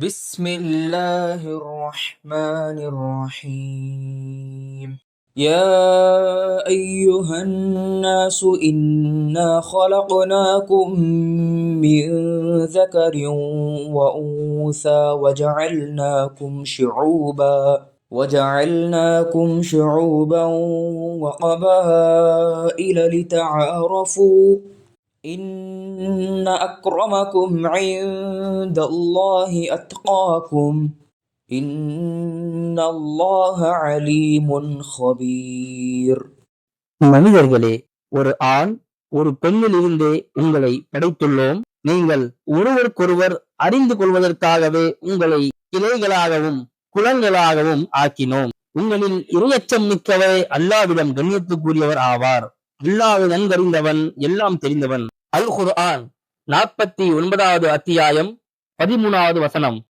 بسم الله الرحمن الرحيم. يا أيها الناس إنا خلقناكم من ذكر وأنثى وجعلناكم شعوبا وقبائل لتعارفوا إن أكرمكم عند الله أتقاكم إن الله عليم خبير. மனிதர்களே, ஒரு ஆண் ஒரு பெண்ணிலிருந்தே உங்களை படைத்துள்ளோம். நீங்கள் ஒருவருக்கொருவர் அறிந்து கொள்வதற்காகவே உங்களை கிளைகளாகவும் குலங்களாகவும் ஆக்கினோம். உங்களில் இரையச்சம் மிக்கவரே அல்லாஹ்விடம் கண்ணியத்துக்குரியவர் ஆவார். அல்லாஹ் நன்கறிந்தவன், எல்லாம் தெரிந்தவன். அல் குர்ஆன் 49வது அத்தியாயம் 13வது வசனம்.